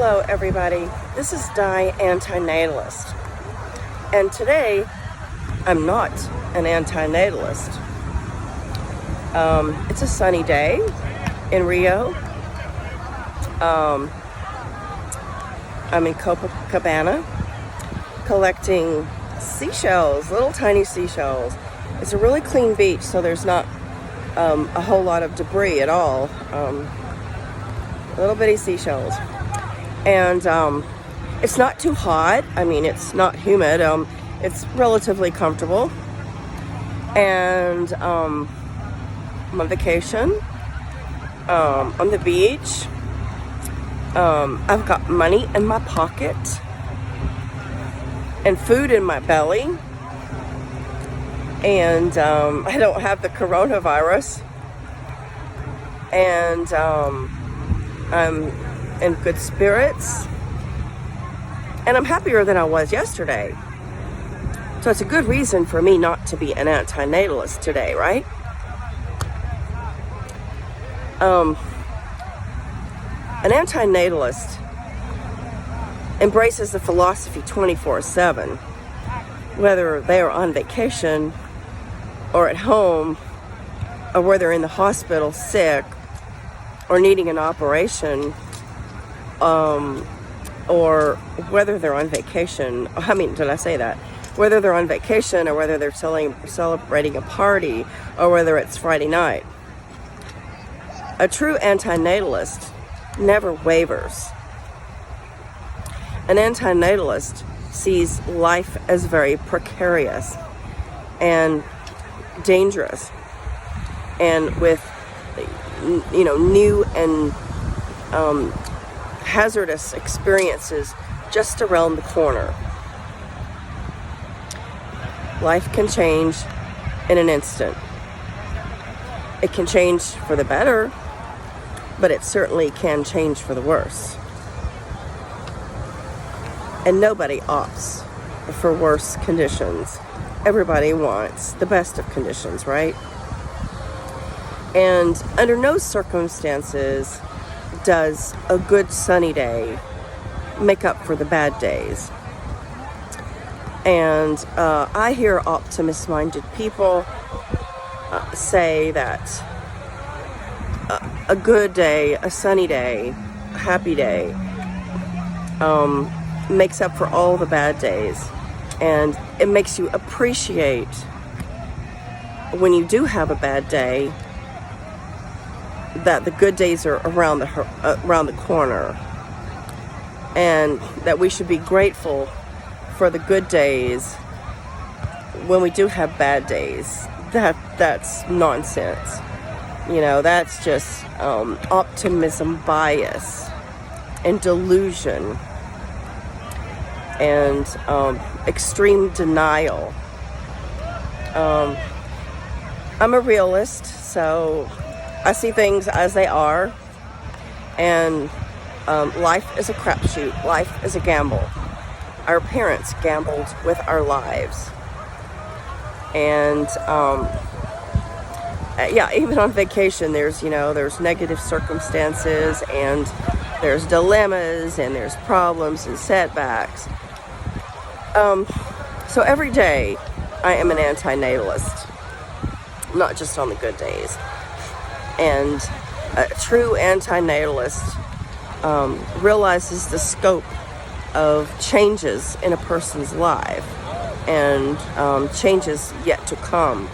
Hello everybody, this is diANe, and today I'm not an antinatalist. It's a sunny day in Rio. I'm in Copacabana collecting seashells, little tiny seashells. It's a really clean beach, so there's not a whole lot of debris at all. Little bitty seashells. And it's not too hot. I mean, it's not humid. It's relatively comfortable. And I'm on vacation on the beach. I've got money in my pocket and food in my belly. And I don't have the coronavirus. And I'm in good spirits, and I'm happier than I was yesterday. So it's a good reason for me not to be an antinatalist today, right? An antinatalist embraces the philosophy 24/7, whether they're on vacation or at home, or whether they're in the hospital sick or needing an operation, or whether they're on vacation. Did I say that? Whether they're on vacation or whether they're celebrating a party or whether it's Friday night. A true antinatalist never wavers. An antinatalist sees life as very precarious and dangerous, and with new and hazardous experiences just around the corner. Life can change in an instant. It can change for the better, but it certainly can change for the worse. And nobody opts for worse conditions. Everybody wants the best of conditions, right? And under no circumstances does a good sunny day make up for the bad days. And I hear optimist-minded people say that a good day, a sunny day, a happy day makes up for all the bad days. And it makes you appreciate when you do have a bad day that the good days are around the corner, and that we should be grateful for the good days when we do have bad days. That's nonsense. That's just optimism bias and delusion and extreme denial. I'm a realist, so I see things as they are, and life is a crapshoot. Life is a gamble. Our parents gambled with our lives, and even on vacation, there's negative circumstances, and there's dilemmas, and there's problems and setbacks. So every day, I am an antinatalist, not just on the good days. And a true antinatalist realizes the scope of changes in a person's life, and changes yet to come.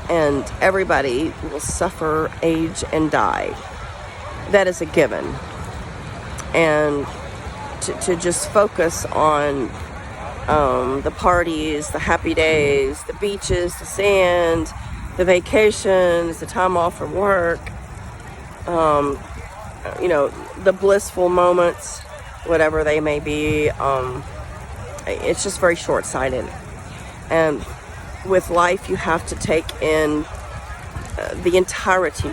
And everybody will suffer, age, and die. That is a given. And to just focus on the parties, the happy days, the beaches, the sand, the vacations, the time off from work, the blissful moments, whatever they may be, it's just very short-sighted. And with life, you have to take in the entirety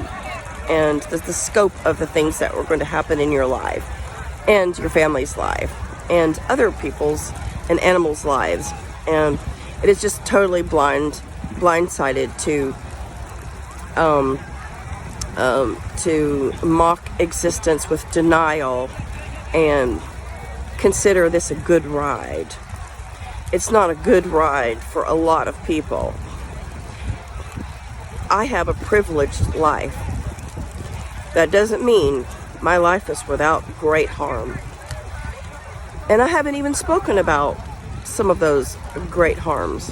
and the scope of the things that are going to happen in your life and your family's life and other people's and animals' lives. And it is just totally blindsided to mock existence with denial and consider this a good ride. It's not a good ride for a lot of people. I have a privileged life. That doesn't mean my life is without great harm. And I haven't even spoken about some of those great harms.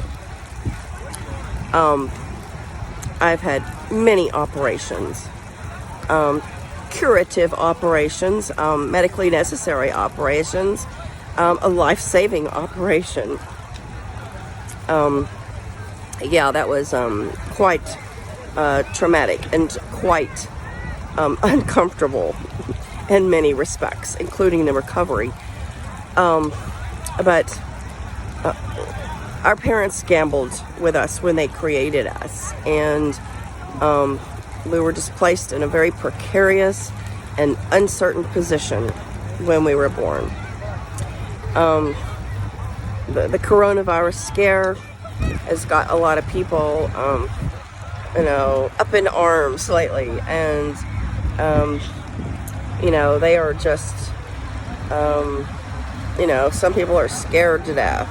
I've had many operations, curative operations, medically necessary operations, a life-saving operation. Yeah, that was quite traumatic and quite uncomfortable in many respects, including the recovery. But our parents gambled with us when they created us, and we were just placed in a very precarious and uncertain position when we were born. The coronavirus scare has got a lot of people, up in arms lately, and they are just, some people are scared to death.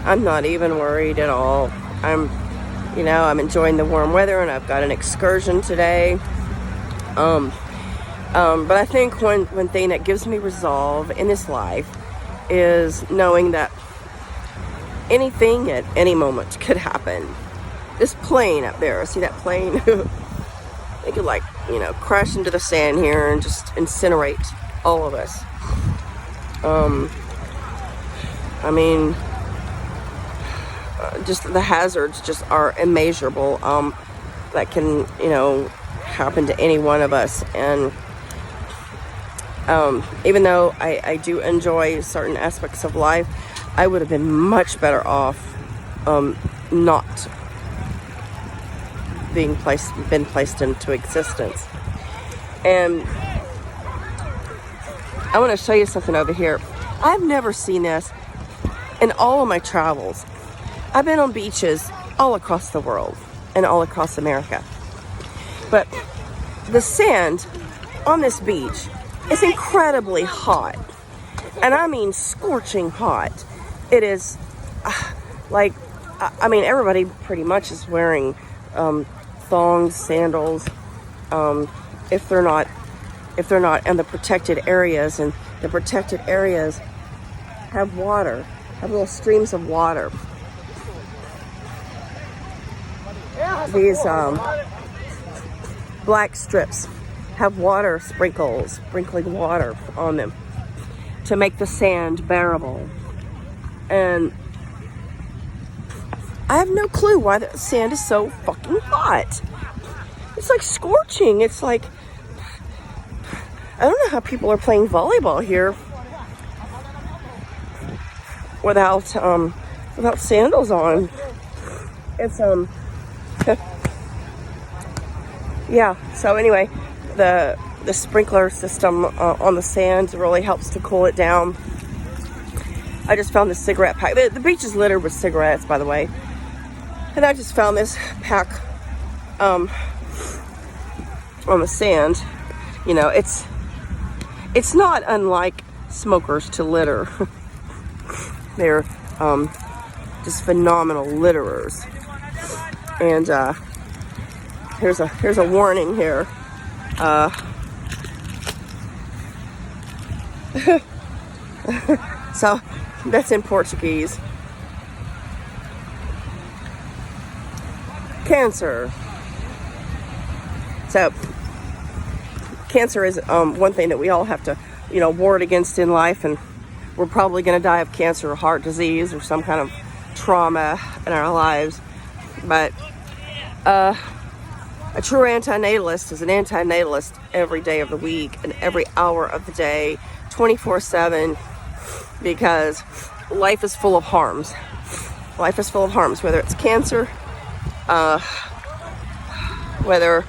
I'm not even worried at all. I'm enjoying the warm weather, and I've got an excursion today. But I think one thing that gives me resolve in this life is knowing that anything at any moment could happen. This plane up there, see that plane? They could crash into the sand here and just incinerate all of us. Just the hazards just are immeasurable. That can, happen to any one of us. And even though I do enjoy certain aspects of life, I would have been much better off not been placed into existence. And I want to show you something over here. I've never seen this in all of my travels. I've been on beaches all across the world and all across America. But the sand on this beach is incredibly hot. And I mean scorching hot. It is everybody pretty much is wearing thongs, sandals, if they're not in the protected areas, and the protected areas have little streams of water. These black strips have water sprinkling water on them to make the sand bearable. And I have no clue why the sand is so fucking hot. It's like scorching. It's like, I don't know how people are playing volleyball here without sandals on. It's yeah. So anyway, the sprinkler system on the sand really helps to cool it down. I just found this cigarette pack. The beach is littered with cigarettes, by the way. And I just found this pack on the sand. It's not unlike smokers to litter. They're just phenomenal litterers. And here's a warning here. So that's in Portuguese. Cancer. So cancer is one thing that we all have to, ward against in life, and we're probably going to die of cancer or heart disease or some kind of trauma in our lives. But a true antinatalist is an antinatalist every day of the week and every hour of the day, 24/7, because life is full of harms. Life is full of harms, whether it's cancer, whether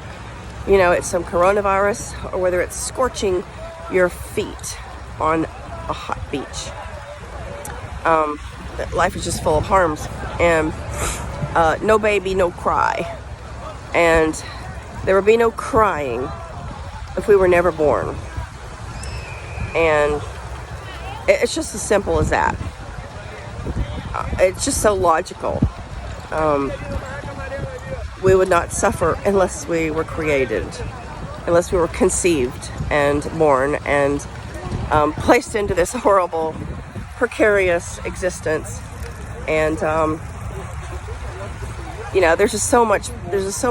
it's some coronavirus, or whether it's scorching your feet on a hot beach. Life is just full of harms, and no baby, no cry. And there would be no crying if we were never born. And It's just as simple as that. It's just so logical. We would not suffer unless we were created, unless we were conceived and born and placed into this horrible, precarious existence. And you know, there's just so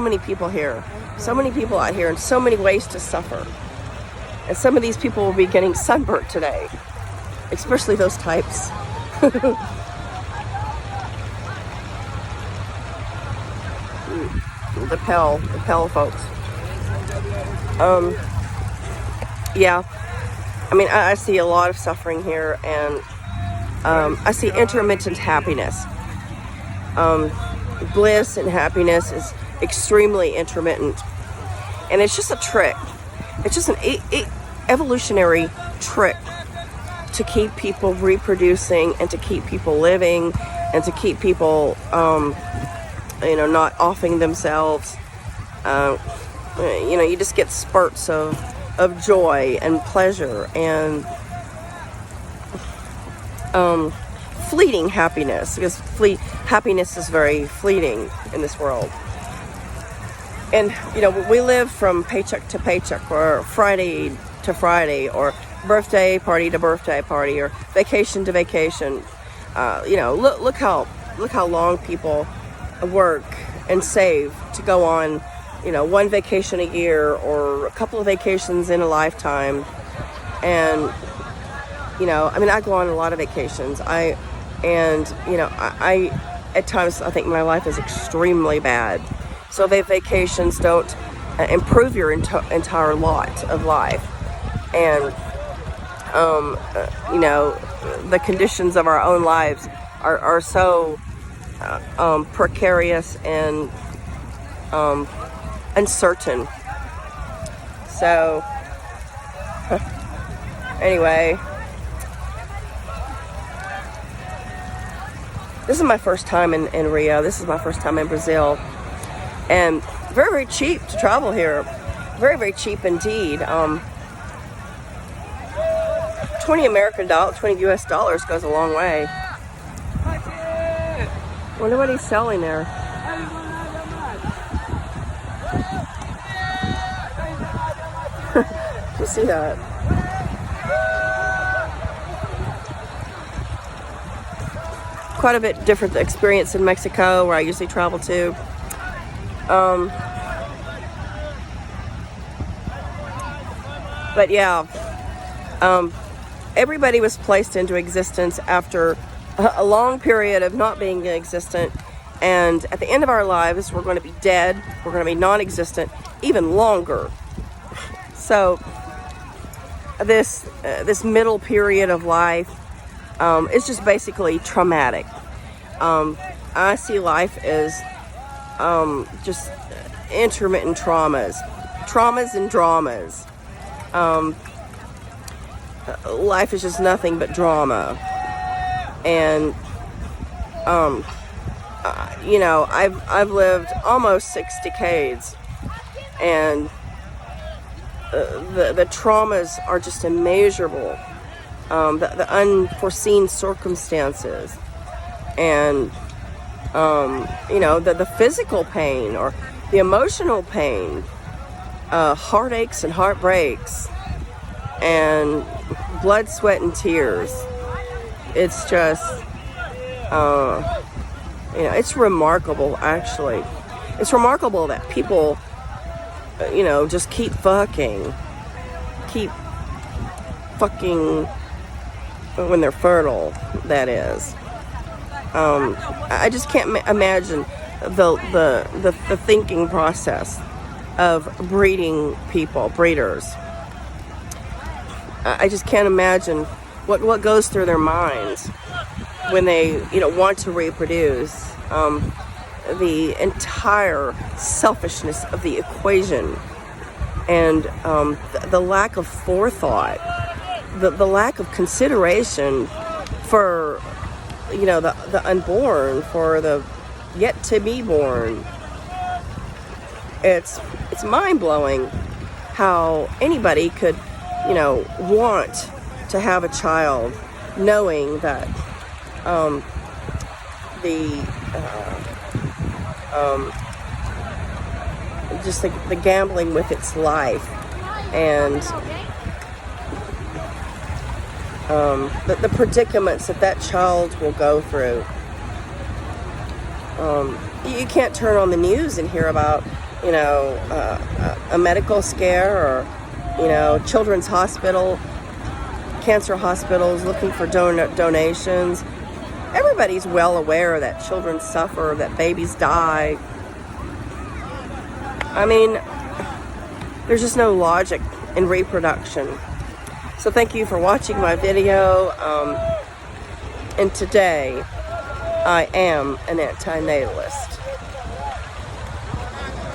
many people here, so many people out here, and so many ways to suffer. And some of these people will be getting sunburnt today, especially those types. The Pell folks. Yeah, I mean, I see a lot of suffering here, and I see intermittent happiness. Bliss and happiness is extremely intermittent, and it's just a trick. It's just an evolutionary trick to keep people reproducing and to keep people living and to keep people you know, not offing themselves. You know, you just get spurts of joy and pleasure and fleeting happiness, because happiness is very fleeting in this world. And you know, we live from paycheck to paycheck, or Friday to Friday, or birthday party to birthday party, or vacation to vacation. You know, look how long people work and save to go on, you know, one vacation a year or a couple of vacations in a lifetime. And you know, I mean, I go on a lot of vacations. I at times I think my life is extremely bad. So vacations don't improve your entire lot of life. And you know, the conditions of our own lives are so precarious and uncertain. So anyway, this is my first time in Rio. This is my first time in Brazil, and very, very cheap to travel here. Very, very cheap indeed. 20 US dollars goes a long way. Wonder what he's selling there. You see that? Quite a bit different experience in Mexico, where I usually travel to. But yeah, everybody was placed into existence after a long period of not being existent, and at the end of our lives, we're going to be dead. We're going to be non-existent even longer. So this middle period of life is just basically traumatic. I see life as just intermittent traumas and dramas. Life is just nothing but drama. And you know, I've lived almost 6 decades, and the traumas are just immeasurable. The unforeseen circumstances, and you know, the physical pain or the emotional pain, heartaches and heartbreaks, and blood, sweat, and tears. It's just, you know, it's remarkable, actually. It's remarkable that people, you know, just keep fucking when they're fertile, that is. I just can't imagine the thinking process of breeders. I just can't imagine what goes through their minds when they, you know, want to reproduce. The entire selfishness of the equation, and the lack of forethought, the lack of consideration for, you know, the unborn, for the yet to be born. It's mind-blowing how anybody could, you know, want to have a child knowing that just the gambling with its life, and the predicaments that child will go through. You can't turn on the news and hear about, a medical scare, or, children's hospital, cancer hospitals looking for donations. Everybody's well aware that children suffer, that babies die. I mean, there's just no logic in reproduction. So thank you for watching my video. And today, I am an antinatalist.